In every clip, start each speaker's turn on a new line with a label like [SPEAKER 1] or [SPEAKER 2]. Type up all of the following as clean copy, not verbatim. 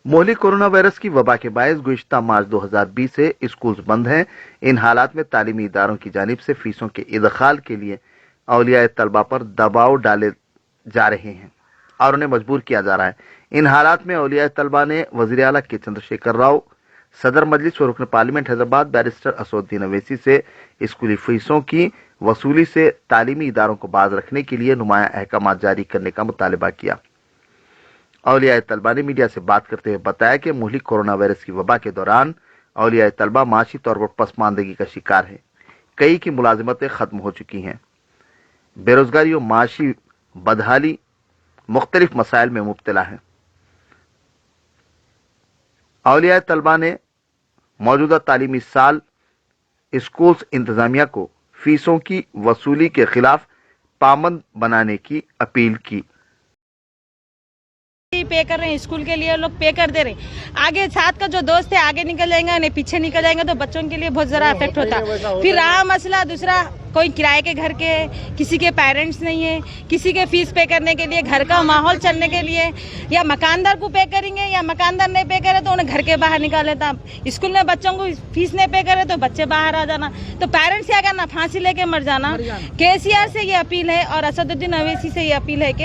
[SPEAKER 1] मोहल्ली corona virus की वबा के बायस गुज़िश्ता मार्च 2020 से स्कूल बंद हैं। इन हालात में तालीमी इदारों की जानिब से फीसों के इदखाल के लिए औलिया तलबा पर दबाव डाले जा रहे हैं और उन्हें मजबूर किया जा रहा है। इन हालात में औलिया तलबा ने वज़ीर आला के चंद्रशेखर राव, सदर मजलिस व रुकन पार्लियामेंट हैदराबाद बैरिस्टर असदुद्दीन अवैसी से स्कूली फीसों की वसूली से तालीमी इदारों को बाज रखने के लिए नुमाया अहकाम जारी करने का मुतालबा किया। औलिया तलबा ने मीडिया से बात करते हुए बताया कि मोहल्ली कोरोना वायरस की वबा के दौरान औलिया तलबा माशी तौर पर पसमानदगी का शिकार है। कई की मुलाजिमतें खत्म हो चुकी हैं। बेरोजगारी और माशी बदहाली मुख्तलिफ मसाइल में मुब्तला है। औलिया तलबा ने मौजूदा तालीमी साल स्कूल्स इंतजामिया को फीसों की वसूली के खिलाफ पाबंद बनाने की अपील की।
[SPEAKER 2] पे कर रहे हैं स्कूल के लिए, लोग पे कर दे रहे हैं। आगे साथ का जो दोस्त है आगे निकल जाएंगे, नहीं पीछे निकल जाएंगे तो बच्चों के लिए बहुत जरा इफेक्ट होता है। फिर रहा मसला दूसरा, कोई किराए के घर के, किसी के पेरेंट्स नहीं है, किसी के फीस पे करने के लिए, घर का माहौल चलने के लिए या मकानदार को पे करेंगे या मकानदार नहीं पे करे तो उन्हें घर के बाहर निकाल लेता। स्कूल में बच्चों को फीस नहीं पे करे तो बच्चे बाहर आ जाना, तो पेरेंट्स क्या करना, फांसी लेके मर जाना। केसीआर से ये अपील है और असदुद्दीन अवैसी से ये अपील है कि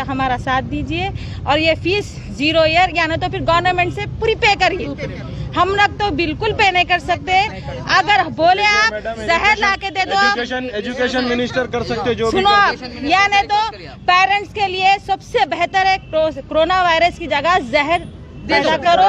[SPEAKER 2] हमारा साथ दीजिए और ये फीस 0 ईयर या नहीं तो फिर गवर्नमेंट से पूरी पे करिए। हम लोग तो बिल्कुल पे नहीं कर सकते। अगर बोले आप जहर ला के दे दो,
[SPEAKER 3] एजुकेशन मिनिस्टर कर सकते जो
[SPEAKER 2] सुनो आप, या नहीं तो पेरेंट्स के लिए सबसे बेहतर है कोरोना वायरस की जगह जहर पैदा करो।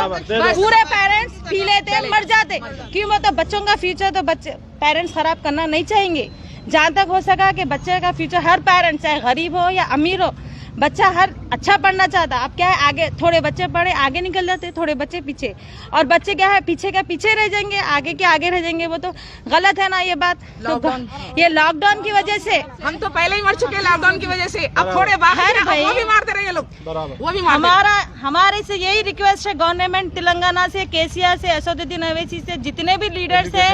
[SPEAKER 2] पूरे पेरेंट्स पी लेते मर जाते, क्यों? वो तो बच्चों का फ्यूचर तो बच्चे पेरेंट्स खराब करना नहीं चाहेंगे। जहाँ तक हो सका कि बच्चे का फ्यूचर, हर पेरेंट्स चाहे गरीब हो या अमीर हो, बच्चा हर अच्छा पढ़ना चाहता। अब क्या है, आगे थोड़े बच्चे पढ़े आगे निकल जाते, थोड़े बच्चे पीछे, और बच्चे क्या है पीछे का पीछे रह जाएंगे, आगे के आगे रह जाएंगे। वो तो गलत है ना ये बात। तो ये लॉकडाउन की वजह से हम तो पहले ही मर चुके हैं लॉकडाउन की वजह से। अब थोड़े बाहर वो भी मारते रहे लोग, वो भी हमारे से यही रिक्वेस्ट है गवर्नमेंट तेलंगाना से, केसीआर से, असदुद्दीन अवैसी से, जितने भी लीडर्स है,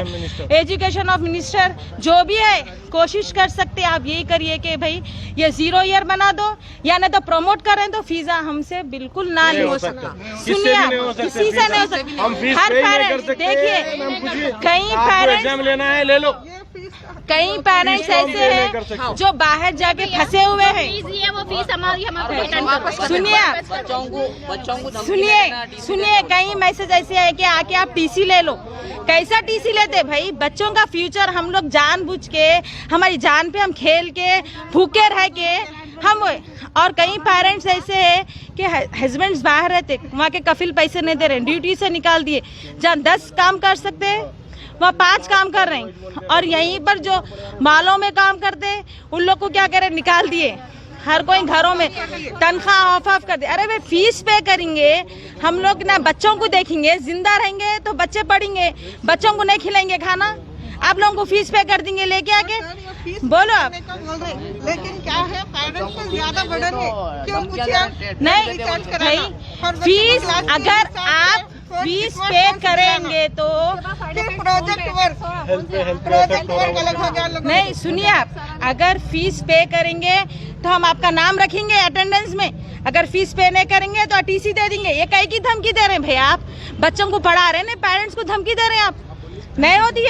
[SPEAKER 2] एजुकेशन ऑफ मिनिस्टर जो भी है, कोशिश कर सकते आप यही करिए कि भाई ये 0 ईयर बना दो या नहीं तो प्रमोट करें तो फीसा हमसे बिल्कुल ना नहीं हो सकता। सुनिए, किसी से नहीं हो सकता। हर पेरेंट्स देखिए, कई पेरेंट्स
[SPEAKER 3] एग्जाम लेना है ले लो,
[SPEAKER 2] कई पेरेंट्स ऐसे हैं जो बाहर जाके फंसे हुए हैं।
[SPEAKER 4] वो फीस हमारी
[SPEAKER 2] सुनिए, कई मैसेज ऐसे है कि आके आप टीसी ले लो। कैसा टीसी लेते भाई? बच्चों का फ्यूचर हम लोग जानबूझ के, हमारी जान पे हम खेल के, भूखे रह के हम, और कई पेरेंट्स ऐसे है कि हस्बैंड्स बाहर रहते, वहाँ के कफिल पैसे नहीं दे रहे, ड्यूटी से निकाल दिए। जहाँ 10 काम कर सकते हैं वहाँ 5 काम कर रहे हैं, और यहीं पर जो मालों में काम करते हैं उन लोग को क्या करे, निकाल दिए। हर कोई घरों में तनख्वाह ऑफ कर दे। अरे भाई फीस पे करेंगे हम लोग ना, बच्चों को देखेंगे, जिंदा रहेंगे तो बच्चे पढ़ेंगे, बच्चों को नहीं खिलाएंगे खाना, आप लोगों को फीस पे कर देंगे लेके आके। बोलो आप,
[SPEAKER 5] लेकिन क्या है, पेरेंट्स को ज्यादा बर्डन है। क्यों पूछिए?
[SPEAKER 2] नहीं भाई, फीस अगर आप फीस पे करेंगे तो
[SPEAKER 5] प्रोजेक्ट वर्क अलग हो गया।
[SPEAKER 2] नहीं, सुनिए आप, अगर फीस पे करेंगे तो हम आपका नाम रखेंगे अटेंडेंस में, अगर फीस पे नहीं करेंगे तो टीसी दे देंगे। ये कई की धमकी दे रहे हैं भाई? आप बच्चों को पढ़ा रहे हैं, पेरेंट्स को धमकी दे रहे हैं आप। नहीं होती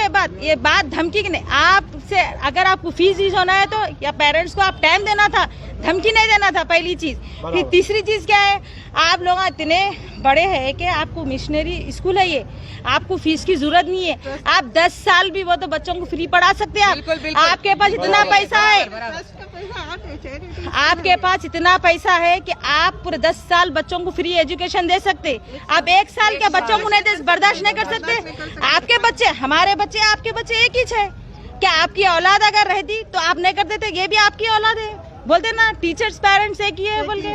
[SPEAKER 2] ये बात धमकी की नहीं। आपसे अगर आपको फीस होना है तो या पेरेंट्स को आप टाइम देना था, धमकी नहीं देना था, पहली चीज। फिर तीसरी चीज क्या है, आप लोग इतने बड़े हैं कि आपको मिशनरी स्कूल है ये, आपको फीस की जरूरत नहीं है। आप 10 साल भी वो तो बच्चों को फ्री पढ़ा सकते हैं आप। आपके पास इतना पैसा है, आपके पास इतना पैसा है कि आप पूरे 10 साल बच्चों को फ्री एजुकेशन दे सकते। आप 1 साल के बच्चों को नहीं बर्दाश्त नहीं कर सकते? आपके बच्चे, हमारे बच्चे, आपके बच्चे एक ही है। क्या आपकी औलाद अगर रहती तो आप नहीं कर देते? ये भी आपकी औलाद है, बोलते ना टीचर्स पेरेंट्स एक ही है बोल के।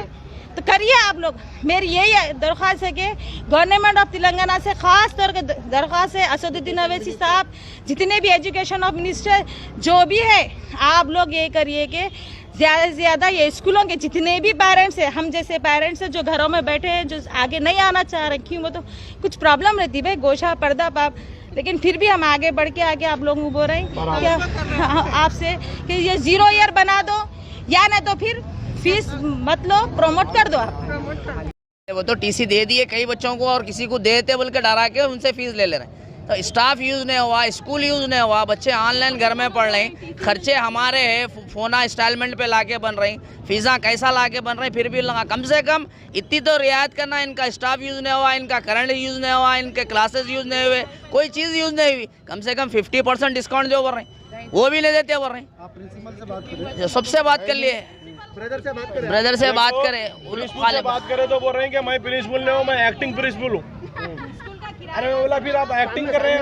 [SPEAKER 2] तो करिए आप लोग। मेरी यही दरख्वास्त है कि गवर्नमेंट ऑफ तेलंगाना से खास तौर पर दरख्वास्त है, असदुद्दीन अवैसी साहब, जितने भी एजुकेशन ऑफ मिनिस्टर जो भी है, आप लोग ये करिए कि ज़्यादा से ज़्यादा ये स्कूलों के जितने भी पेरेंट्स हैं, हम जैसे पेरेंट्स हैं जो घरों में बैठे हैं, जो आगे नहीं आना चाह रहे, क्यों? वो तो कुछ प्रॉब्लम रहती है भाई, गोशा पर्दा पाप, लेकिन फिर भी हम आगे बढ़ के आगे आप लोगों को बोल रहे हैं क्या आपसे कि ये 0 ईयर बना दो या नहीं तो फिर फीस मत लो, प्रमोट कर दो आप।
[SPEAKER 4] वो तो टीसी दे दिए कई बच्चों को और किसी को देते बोल के डरा के उनसे फीस ले रहे हैं। तो स्टाफ यूज़ नहीं हुआ, स्कूल यूज़ नहीं हुआ, बच्चे ऑनलाइन घर में पढ़ रहे हैं, खर्चे हमारे हैं, फोना इंस्टॉलमेंट पे लाके बन रही, फीसा कैसा लाके बन रही, फिर भी लगा कम से कम इतनी तो रियायत करना। इनका स्टाफ यूज़ नहीं हुआ, इनका करंट यूज़ नहीं हुआ, इनके क्लासेस यूज़ नहीं हुए, कोई चीज़ यूज़ नहीं हुई, कम से कम 50% डिस्काउंट जो बोल रहे हैं वो भी ले देते बोल रहे हैं।
[SPEAKER 3] आप प्रिंसिपल से बात करें,
[SPEAKER 4] सबसे बात कर लिए,
[SPEAKER 3] ब्रदर से बात करें,
[SPEAKER 4] ब्रदर से बात करें,
[SPEAKER 3] प्रिंसिपल से बात करें तो बोल रहे हैं कि मैं प्रिंसिपल नहीं हूँ, मैं एक्टिंग प्रिंसिपल हूँ। अरे मैं बोला फिर आप एक्टिंग कर रहे हैं?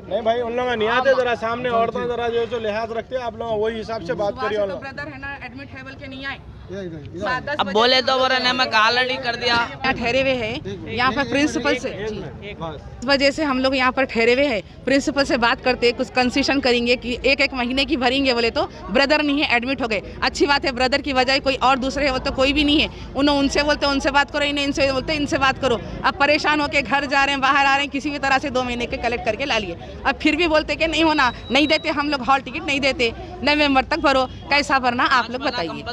[SPEAKER 3] नहीं भाई, उन लोग नहीं आते, जरा सामने औरतें जरा जो लिहाज रखते हैं, आप लोग वही हिसाब से बात करिए।
[SPEAKER 5] ब्रदर है ना एडमिट है बोल के नहीं आए।
[SPEAKER 4] अब बोले तो बोल रहे हैं मैं ऑलरेडी कर दिया।
[SPEAKER 5] यहाँ ठहरे हुए हैं, यहाँ पर प्रिंसिपल से इस वजह से हम लोग यहाँ पर ठहरे हुए हैं। प्रिंसिपल से बात करते कुछ कंसेशन करेंगे कि एक महीने की भरेंगे, बोले तो ब्रदर नहीं है, एडमिट हो गए। अच्छी बात है, ब्रदर की बजाय कोई और दूसरे है, वो तो कोई भी नहीं है। उनसे बोलते उनसे बात करो, इन्हें इनसे बोलते इनसे बात करो। अब परेशान होकर घर जा रहे हैं, बाहर आ रहे हैं, किसी भी तरह से 2 महीने के कलेक्ट करके ला लिए। अब फिर भी बोलते कि नहीं होना, नहीं देते हम लोग, हॉल टिकट नहीं देते, नवंबर तक भरो। कैसा भरना आप लोग बताइए,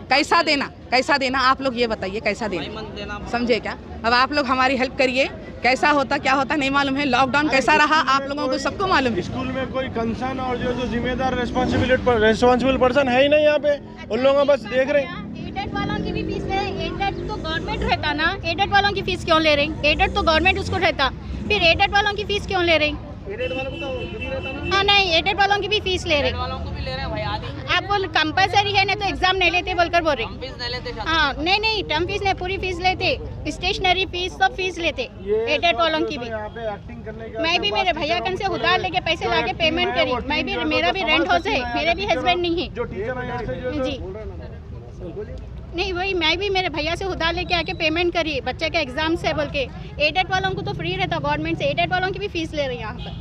[SPEAKER 5] कैसा देना आप लोग ये बताइए, कैसा देना, समझे क्या? अब आप लोग हमारी हेल्प करिए, कैसा होता क्या होता नहीं मालूम है। लॉकडाउन कैसा रहा आप लोगों को सबको मालूम है।
[SPEAKER 3] स्कूल में कोई कंसर्न और जो जिम्मेदार रिस्पॉन्सिबल पर्सन है ही नहीं यहाँ पे, उन लोगों बस देख रहे हैं।
[SPEAKER 6] एडेड वालों की भी फीस ले रहे हैं, एडेड तो गवर्नमेंट रहता ना, एडेड वालों की फीस क्यों ले रहे हैं? एडेड तो गवर्नमेंट उसको रहता, फिर एडेड वालों की फीस क्यों ले रहे हैं? हाँ नहीं, एडेड वालों की भी फीस ले रहे हैं। आप बोल कंपलसरी है ना तो एग्जाम नहीं लेते बोलकर बोल रहे। हाँ नहीं, टर्म फीस नहीं, पूरी फीस लेते, स्टेशनरी फीस सब फीस लेते एडेड वालों की भी। मैं भी मेरे भैया कन से उधार लेके पैसे लाके पेमेंट करी, मैं भी, मेरा भी रेंट हाउस है, मेरे भी हस्बैंड नहीं है जी। नहीं वही, मैं भी मेरे भैया से उधार लेके आके पेमेंट करी, बच्चे के एग्जाम से बोल के। एडेड वालों को तो फ्री रहता गवर्नमेंट से, एडेड वालों की भी फीस ले रही है यहाँ पर।